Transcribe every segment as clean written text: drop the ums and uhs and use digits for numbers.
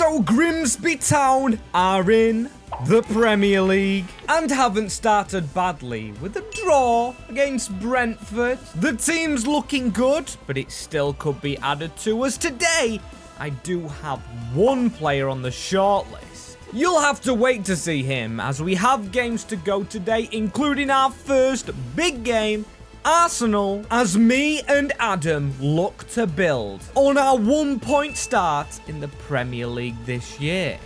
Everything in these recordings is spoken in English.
So Grimsby Town are in the Premier League and haven't started badly with a draw against Brentford. The team's looking good, but it still could be added to, as today I do have one player on the shortlist. You'll have to wait to see him, as we have games to go today, including our first big game, Arsenal, as me and Adam look to build on our 1-point start in the Premier League this year.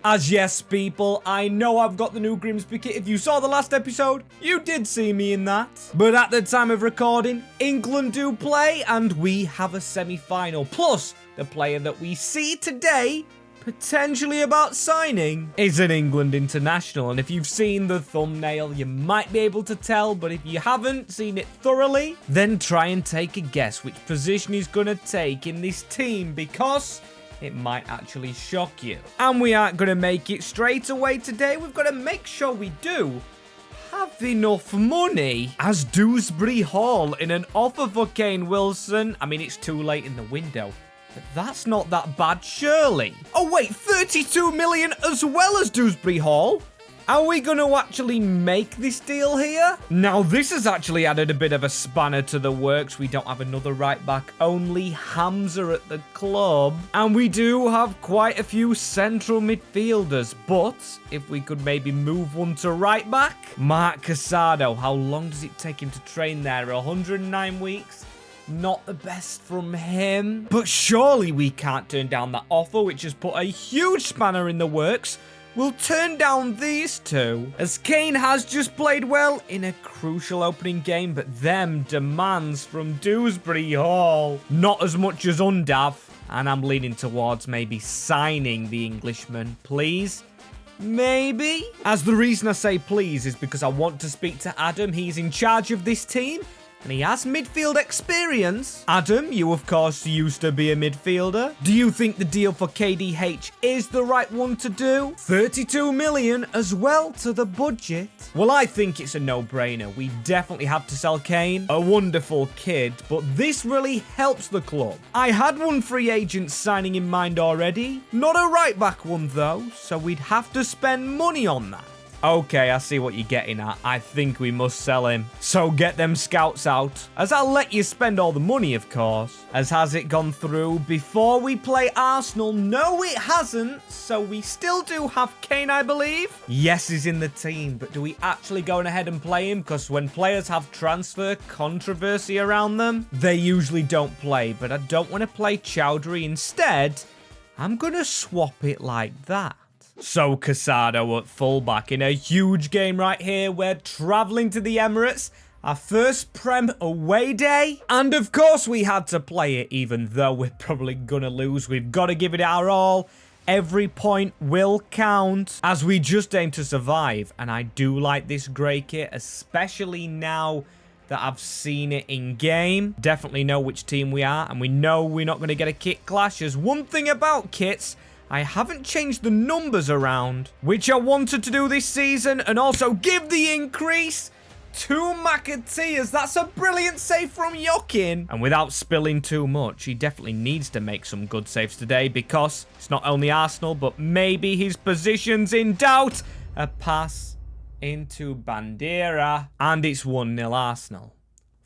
As yes, people, I know I've got the new Grimsby kit. If you saw the last episode, you did see me in that. But at the time of recording, England do play, and we have a semi-final. Plus, the player that we see today, potentially about signing, is an England international. And if you've seen the thumbnail, you might be able to tell. But if you haven't seen it thoroughly, then try and take a guess which position he's going to take in this team, because it might actually shock you. And we aren't going to make it straight away today. We've got to make sure we do have enough money, as Dewsbury Hall in an offer for Kane Wilson. I mean, it's too late in the window, but that's not that bad, surely. Oh wait, 32 million as well as Dewsbury Hall? Are we going to actually make this deal here? Now, this has actually added a bit of a spanner to the works. We don't have another right back, only Hamza at the club. And we do have quite a few central midfielders. But if we could maybe move one to right back. Mark Casado, how long does it take him to train there? 109 weeks? Not the best from him. But surely we can't turn down that offer, which has put a huge spanner in the works. We'll turn down these two, as Kane has just played well in a crucial opening game, but them demands from Dewsbury Hall, not as much as Undav, and I'm leaning towards maybe signing the Englishman, please. Maybe? As the reason I say please is because I want to speak to Adam. He's in charge of this team, and he has midfield experience. Adam, you of course used to be a midfielder. Do you think the deal for KDH is the right one to do? 32 million as well to the budget. Well, I think it's a no-brainer. We definitely have to sell Kane. A wonderful kid, but this really helps the club. I had one free agent signing in mind already. Not a right-back one though, so we'd have to spend money on that. Okay, I see what you're getting at. I think we must sell him. So get them scouts out, as I'll let you spend all the money, of course. As has it gone through before we play Arsenal? No, it hasn't. So we still do have Kane, I believe. Yes, he's in the team, but do we actually go ahead and play him? Because when players have transfer controversy around them, they usually don't play. But I don't want to play Chowdhury. Instead, I'm going to swap it like that. So Casado at fullback in a huge game right here. We're travelling to the Emirates, our first Prem away day. And of course we had to play it, even though we're probably gonna lose. We've got to give it our all. Every point will count, as we just aim to survive. And I do like this grey kit, especially now that I've seen it in game. Definitely know which team we are, and we know we're not going to get a kit clash. There's one thing about kits, I haven't changed the numbers around, which I wanted to do this season, and also give the increase to McAtee, as that's a brilliant save from Jokin. And without spilling too much, he definitely needs to make some good saves today, because it's not only Arsenal, but maybe his position's in doubt. A pass into Bandera, and it's 1-0 Arsenal.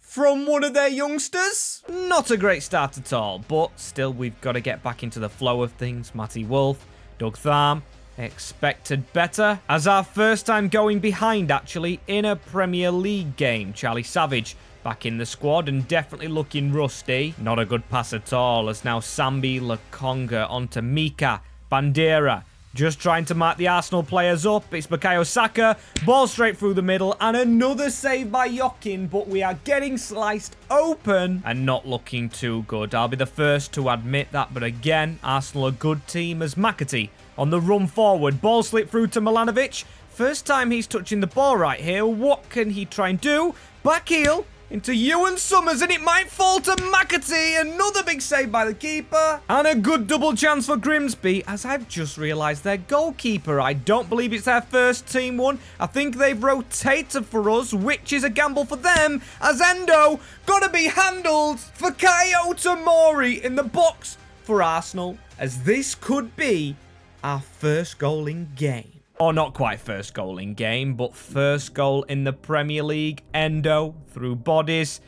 From one of their youngsters? Not a great start at all, but still we've got to get back into the flow of things. Matty Wolf, Doug Tharm, expected better. As our first time going behind, actually, in a Premier League game. Charlie Savage back in the squad and definitely looking rusty. Not a good pass at all, as now Sambi Lokonga onto Mika. Bandera just trying to mark the Arsenal players up. It's Bukayo Saka. Ball straight through the middle. And another save by Jokin. But we are getting sliced open and not looking too good. I'll be the first to admit that. But again, Arsenal a good team, as McAtee on the run forward. Ball slipped through to Milanovic. First time he's touching the ball right here. What can he try and do? Back heel into Ewan Summers, and it might fall to McAtee. Another big save by the keeper. And a good double chance for Grimsby, as I've just realised their goalkeeper, I don't believe it's their first team one. I think they've rotated for us, which is a gamble for them, as Endo gotta be handled for Kayo Tomori in the box for Arsenal, as this could be our first goal in game. Or not quite first goal in game, but first goal in the Premier League. Endo through bodies.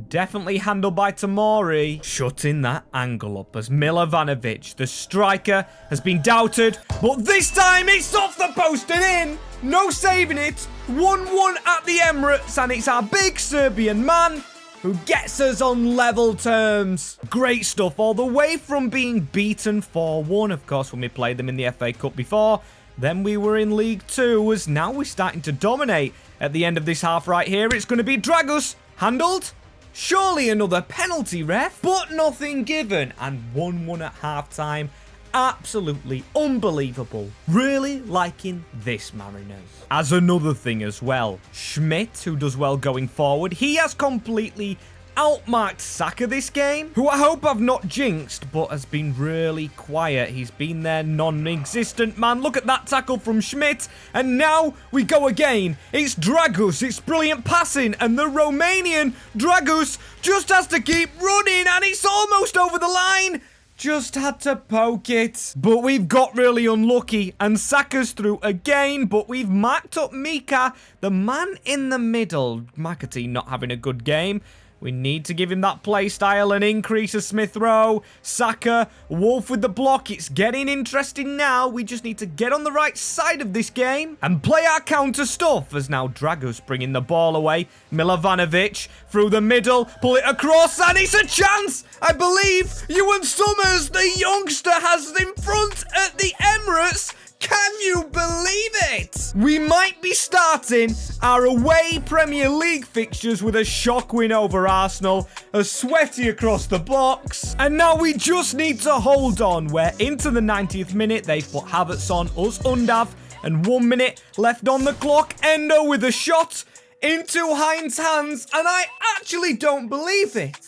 Definitely handled by Tomori. Shutting that angle up as Milovanovic, the striker, has been doubted. But this time it's off the post and in. No saving it. 1-1 at the Emirates, and it's our big Serbian man who gets us on level terms. Great stuff, all the way from being beaten 4-1, of course, when we played them in the FA Cup before. Then we were in League 2, as now we're starting to dominate. At the end of this half right here, it's going to be Dragus. Handled. Surely another penalty, ref. But nothing given. And 1-1 at half-time. Absolutely unbelievable. Really liking this, Mariners. As another thing as well, Schmidt, who does well going forward, he has completely outmarked Saka this game, who I hope I've not jinxed, but has been really quiet. He's been there non-existent, man. Look at that tackle from Schmidt, and now we go again. It's Dragus, it's brilliant passing, and the Romanian Dragus just has to keep running, and it's almost over the line. Just had to poke it. But we've got really unlucky, and Saka's through again, but we've marked up Mika, the man in the middle. McAtee not having a good game. We need to give him that play style and increase of Smith Rowe. Saka, Wolf with the block. It's getting interesting now. We just need to get on the right side of this game and play our counter stuff, as now Dragus bringing the ball away. Milovanovic through the middle, pull it across, and it's a chance. I believe Ewan Summers, the youngster, has in front at the Emirates. Can you believe it? We might be starting our away Premier League fixtures with a shock win over Arsenal, a sweaty across the box, and now we just need to hold on. We're into the 90th minute. They've put Havertz on, us Undav, and 1 minute left on the clock. Endo with a shot into Heinz's hands, and I actually don't believe it.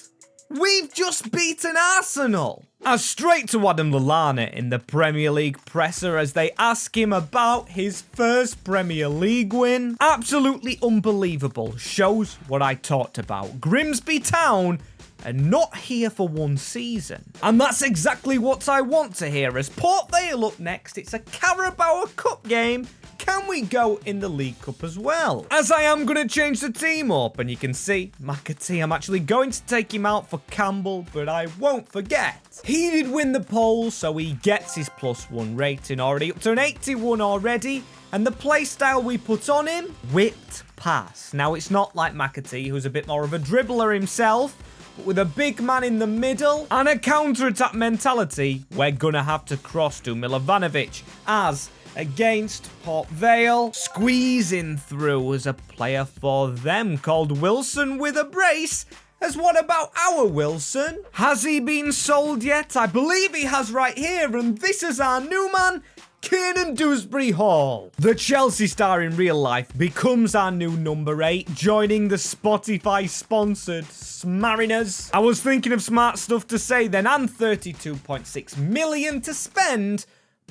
We've just beaten Arsenal. As straight to Adam Lallana in the Premier League presser as they ask him about his first Premier League win. Absolutely unbelievable. Shows what I talked about. Grimsby Town are not here for one season. And that's exactly what I want to hear, as Port Vale up next. It's a Carabao Cup game. Can we go in the League Cup as well? As I am going to change the team up, and you can see McAtee, I'm actually going to take him out for Campbell, but I won't forget. He did win the poll, so he gets his +1 rating already, up to an 81 already. And the playstyle we put on him, whipped pass. Now, it's not like McAtee, who's a bit more of a dribbler himself, but with a big man in the middle and a counter-attack mentality, we're going to have to cross to Milovanovic as against Port Vale. Squeezing through as a player for them called Wilson with a brace. As what about our Wilson? Has he been sold yet? I believe he has right here, and this is our new man, Kiernan Dewsbury Hall. The Chelsea star in real life becomes our new number 8, joining the Spotify-sponsored Mariners. I was thinking of smart stuff to say then, and 32.6 million to spend,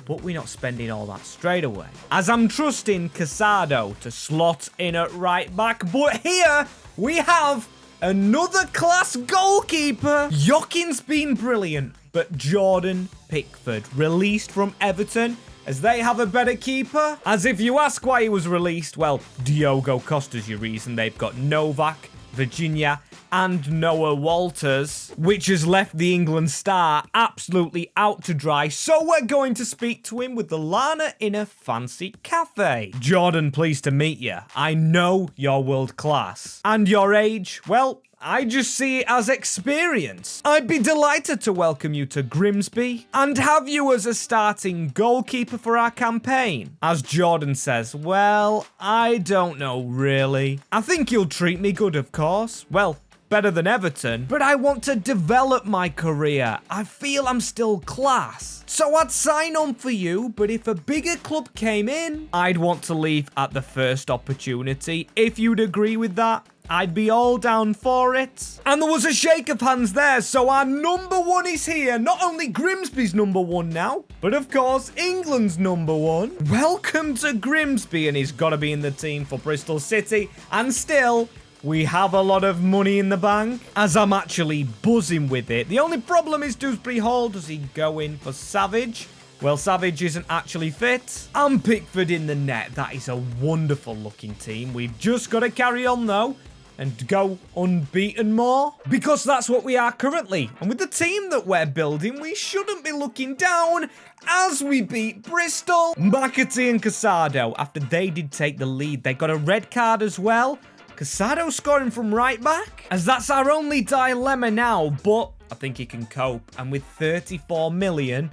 but we're not spending all that straight away, as I'm trusting Casado to slot in at right back. But here we have another class goalkeeper. Jokin's been brilliant, but Jordan Pickford, released from Everton, as they have a better keeper. As if you ask why he was released, well, Diogo Costa's your reason. They've got Novak, Virginia, and Noah Walters, which has left the England star absolutely out to dry. So we're going to speak to him with the Lana in a fancy cafe. Jordan, pleased to meet you. I know you're world class. And your age, well, I just see it as experience. I'd be delighted to welcome you to Grimsby and have you as a starting goalkeeper for our campaign. As Jordan says, well, I don't know really. I think you'll treat me good, of course. Well, better than Everton, but I want to develop my career. I feel I'm still class. So I'd sign on for you, but if a bigger club came in, I'd want to leave at the first opportunity. If you'd agree with that, I'd be all down for it. And there was a shake of hands there, so our number 1 is here. Not only Grimsby's number 1 now, but of course England's number 1. Welcome to Grimsby, and he's got to be in the team for Bristol City. And still, We have a lot of money in the bank, as I'm actually buzzing with it. The only problem is Dewsbury Hall. Does he go in for Savage? Well, Savage isn't actually fit. And Pickford in the net. That is a wonderful looking team. We've just got to carry on though and go unbeaten more, because that's what we are currently. And with the team that we're building, we shouldn't be looking down as we beat Bristol. McAtee and Casado, after they did take the lead, they got a red card as well. Casado scoring from right back, as that's our only dilemma now, but I think he can cope. And with 34 million,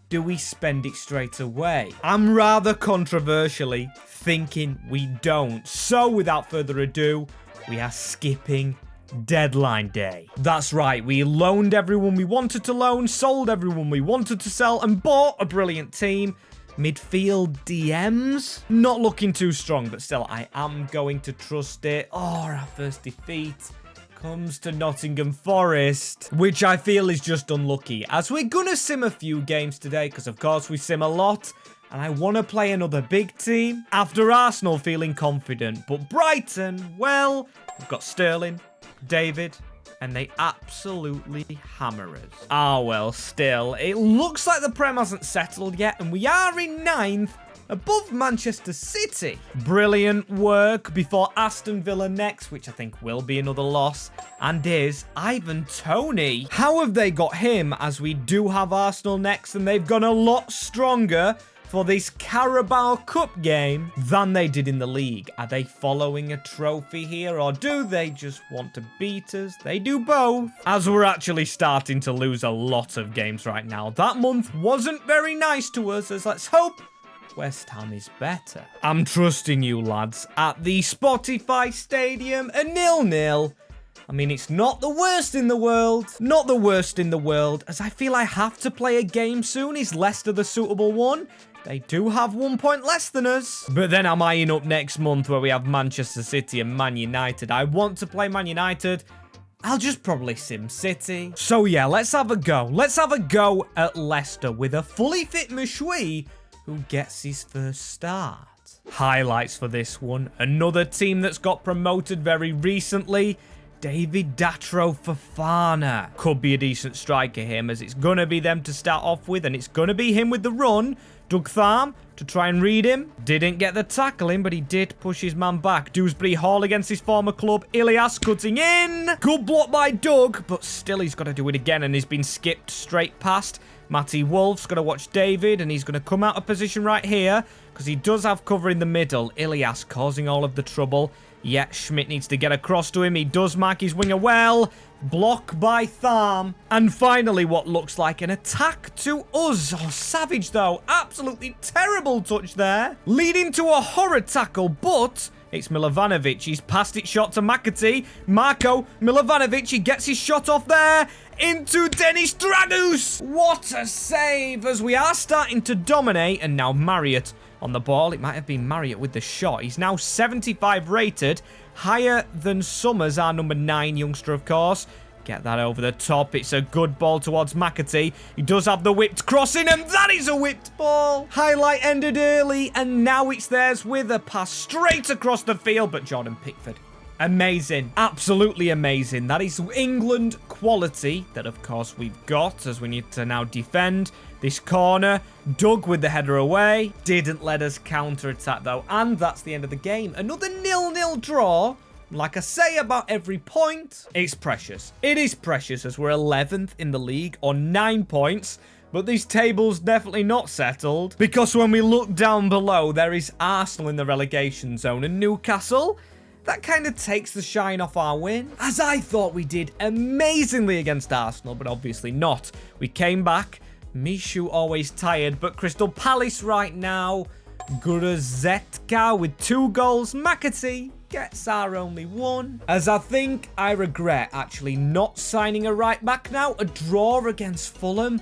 do we spend it straight away? I'm rather controversially thinking we don't. So without further ado, we are skipping deadline day. That's right, we loaned everyone we wanted to loan, sold everyone we wanted to sell, and bought a brilliant team. Midfield DMs, not looking too strong, but still, I am going to trust it. Oh, our first defeat comes to Nottingham Forest, which I feel is just unlucky, as we're gonna sim a few games today, because of course we sim a lot. And I want to play another big team. After Arsenal feeling confident. But Brighton, well, we've got Sterling, David, and they absolutely hammer us. Ah, well, still, it looks like the Prem hasn't settled yet, and we are in 9th, above Manchester City. Brilliant work before Aston Villa next, which I think will be another loss, and is Ivan Toney. How have they got him, as we do have Arsenal next, and they've gone a lot stronger for this Carabao Cup game than they did in the league? Are they following a trophy here, or do they just want to beat us? They do both, as we're actually starting to lose a lot of games right now. That month wasn't very nice to us, as let's hope West Ham is better. I'm trusting you, lads. At the Spotify Stadium, a 0-0. I mean, it's not the worst in the world. Not the worst in the world, as I feel I have to play a game soon. Is Leicester the suitable one? They do have 1 point less than us. But then I'm eyeing up next month where we have Manchester City and Man United. I want to play Man United. I'll just probably sim City. So yeah, let's have a go. Let's have a go at Leicester with a fully fit Meshui, who gets his first start. Highlights for this one. Another team that's got promoted very recently. David Datro Fofana. Could be a decent striker, him, as it's going to be them to start off with, and it's going to be him with the run. Doug Tharm to try and read him. Didn't get the tackle in, but he did push his man back. Dewsbury Hall against his former club. Ilias cutting in. Good block by Doug, but still he's got to do it again, and he's been skipped straight past. Matty Wolf's got to watch David, and he's going to come out of position right here, because he does have cover in the middle. Ilias causing all of the trouble. Yeah, Schmidt needs to get across to him. He does mark his winger well. Block by Tharm. And finally, what looks like an attack to us. Oh, Savage, though. Absolutely terrible touch there. Leading to a horror tackle, but it's Milovanovic. He's passed it shot to McAtee. Marco Milovanovic, he gets his shot off there. Into Dennis Dragus. What a save, as we are starting to dominate. And now Marriott on the ball. It might have been Marriott with the shot. He's now 75 rated. Higher than Summers, our number 9 youngster, of course. Get that over the top. It's a good ball towards McAtee. He does have the whipped crossing, and that is a whipped ball. Highlight ended early, and now it's theirs with a pass straight across the field. But Jordan Pickford, amazing. Absolutely amazing. That is England quality that, of course, we've got, as we need to now defend this corner. Doug with the header away. Didn't let us counter-attack, though. And that's the end of the game. Another 0-0 draw. Like I say about every point, it's precious. It is precious, as we're 11th in the league on 9 points. But this table's definitely not settled, because when we look down below, there is Arsenal in the relegation zone and Newcastle. That kind of takes the shine off our win, as I thought we did amazingly against Arsenal, but obviously not. We came back. Mishu always tired, but Crystal Palace right now. Guruzetka with 2 goals. McAtee gets our only 1. As I think I regret actually not signing a right back now. A draw against Fulham.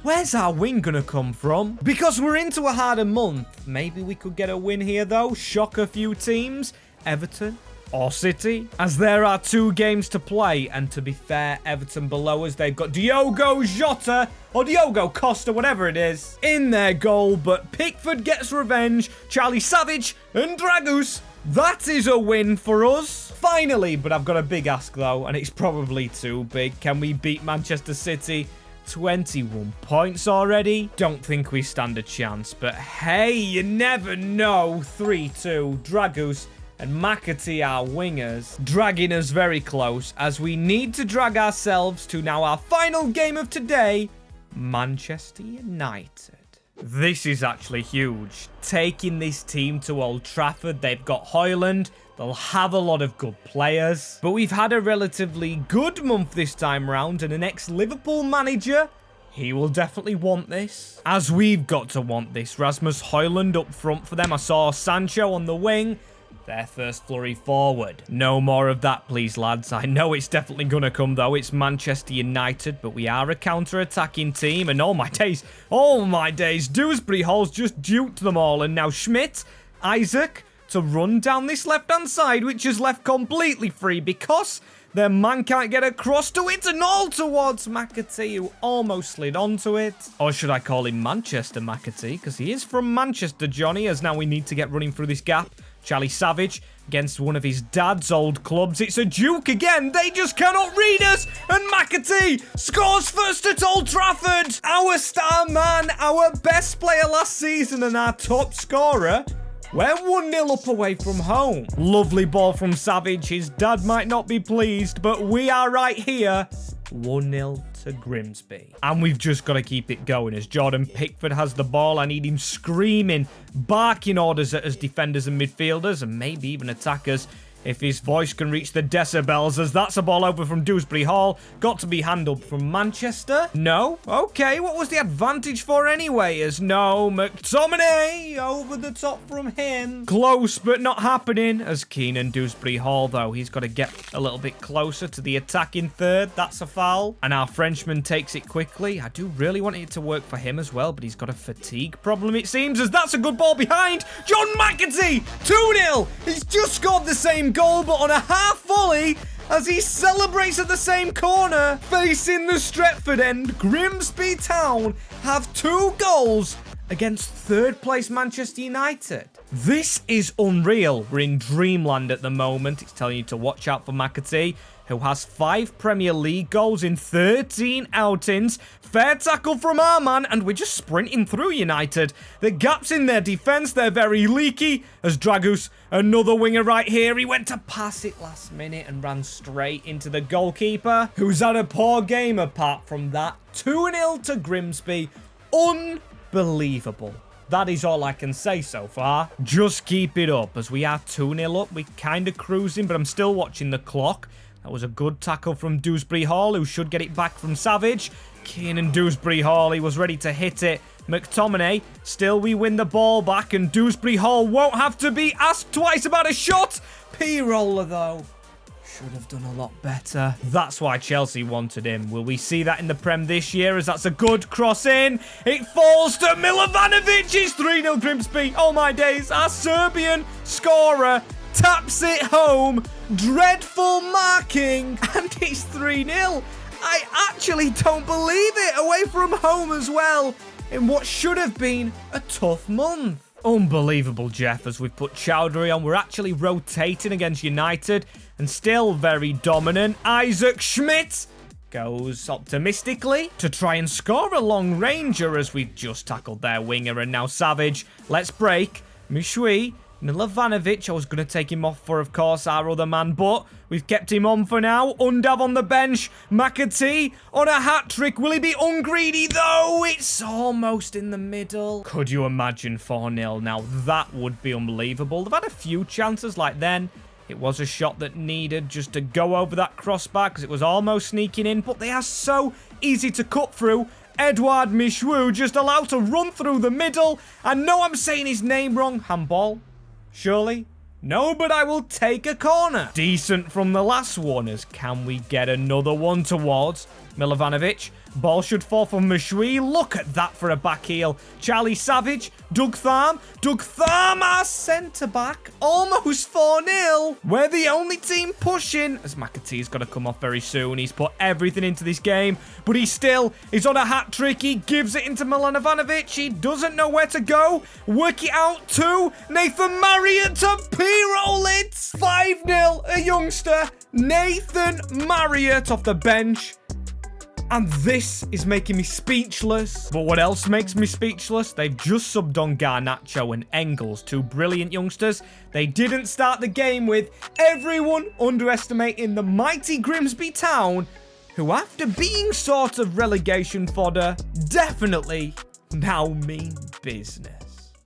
Where's our win gonna come from? Because we're into a harder month. Maybe we could get a win here though. Shock a few teams. Everton or City, as there are 2 games to play. And to be fair, Everton below us, they've got Diogo Jota or Diogo Costa, whatever it is, in their goal. But Pickford gets revenge. Charlie Savage and Dragus. That is a win for us. finally, but I've got a big ask though, and it's probably too big. Can we beat Manchester City? 21 points already? Don't think we stand a chance, but hey, you never know. 3-2, Dragus and McAtee, our wingers, dragging us very close as we need to drag ourselves to now our final game of today, Manchester United. This is actually huge. Taking this team to Old Trafford, they've got Højlund. They'll have a lot of good players. But we've had a relatively good month this time round, and an ex-Liverpool manager, he will definitely want this. As we've got to want this. Rasmus Højlund up front for them. I saw Sancho on the wing. Their first flurry forward. No more of that, please, lads. I know it's definitely going to come, though. It's Manchester United, but we are a counter-attacking team. And oh my days, Dewsbury Hall's just duped them all. And now Schmidt, Isaac, to run down this left-hand side, which is left completely free because their man can't get across to it, and all towards McAtee, who almost slid onto it. Or should I call him Manchester McAtee? Because he is from Manchester, Johnny, as now we need to get running through this gap. Charlie Savage against one of his dad's old clubs. It's a Duke again. They just cannot read us. And McAtee scores first at Old Trafford. Our star man, our best player last season and our top scorer. We're 1-0 up away from home. Lovely ball from Savage. His dad might not be pleased, but we are right here. 1-0 to Grimsby. And we've just got to keep it going as Jordan Pickford has the ball. I need him screaming, barking orders at us defenders and midfielders, and maybe even attackers, if his voice can reach the decibels, as that's a ball over from Dewsbury Hall. Got to be handled from Manchester. No? Okay, what was the advantage for anyway? As no, McTominay over the top from him. Close, but not happening. As Keenan Dewsbury Hall, though, he's got to get a little bit closer to the attacking third. That's a foul. And our Frenchman takes it quickly. I do really want it to work for him as well, but he's got a fatigue problem, it seems, as that's a good ball behind. John McAtee, 2-0. He's just scored the same goal, but on a half volley, as he celebrates at the same corner, facing the Stretford end. Grimsby Town have 2 goals against third place Manchester United. This is unreal. We're in dreamland at the moment. It's telling you to watch out for McAtee, who has 5 Premier League goals in 13 outings. Fair tackle from our man, and we're just sprinting through United. The gaps in their defence, they're very leaky, as Dragus, another winger right here. He went to pass it last minute and ran straight into the goalkeeper, who's had a poor game apart from that. 2-0 to Grimsby. Unbelievable. That is all I can say so far. Just keep it up, as we are 2-0 up. We're kind of cruising, but I'm still watching the clock. That was a good tackle from Dewsbury Hall, who should get it back from Savage. Keenan Dewsbury Hall, he was ready to hit it. McTominay, still we win the ball back, and Dewsbury Hall won't have to be asked twice about a shot. P-roller, though. Should have done a lot better. That's why Chelsea wanted him. Will we see that in the Prem this year, as that's a good cross in? It falls to Milovanovic. It's 3-0 Grimsby. Oh my days. Our Serbian scorer taps it home. Dreadful marking. And it's 3-0. I actually don't believe it. Away from home as well, in what should have been a tough month. Unbelievable, Jeff, as we've put Chowdhury on. We're actually rotating against United and still very dominant. Isaac Schmidt goes optimistically to try and score a long ranger, as we've just tackled their winger. And now Savage. Let's break. Mishui. Milovanovic, I was going to take him off for, of course, our other man, but we've kept him on for now. Undav on the bench. McAtee on a hat-trick. Will he be ungreedy, though? It's almost in the middle. Could you imagine 4-0? Now, that would be unbelievable. They've had a few chances like then. It was a shot that needed just to go over that crossbar, because it was almost sneaking in, but they are so easy to cut through. Edouard Michou just allowed to run through the middle. I know I'm saying his name wrong. Handball? Surely? No, but I will take a corner. Decent from the last one, as can we get another one towards Milovanovic? Ball should fall from Meshui. Look at that for a back heel. Charlie Savage, Doug Tharm, our centre-back. Almost 4-0. We're the only team pushing, as McAtee's got to come off very soon. He's put everything into this game, but he's on a hat trick. He gives it into Milan Ivanovic. He doesn't know where to go. Work it out to Nathan Marriott to P-roll it. 5-0, a youngster, Nathan Marriott off the bench. And this is making me speechless. But what else makes me speechless? They've just subbed on Garnacho and Engels, 2 brilliant youngsters. They didn't start the game with. Everyone underestimating the mighty Grimsby Town, who after being sort of relegation fodder, definitely now mean business.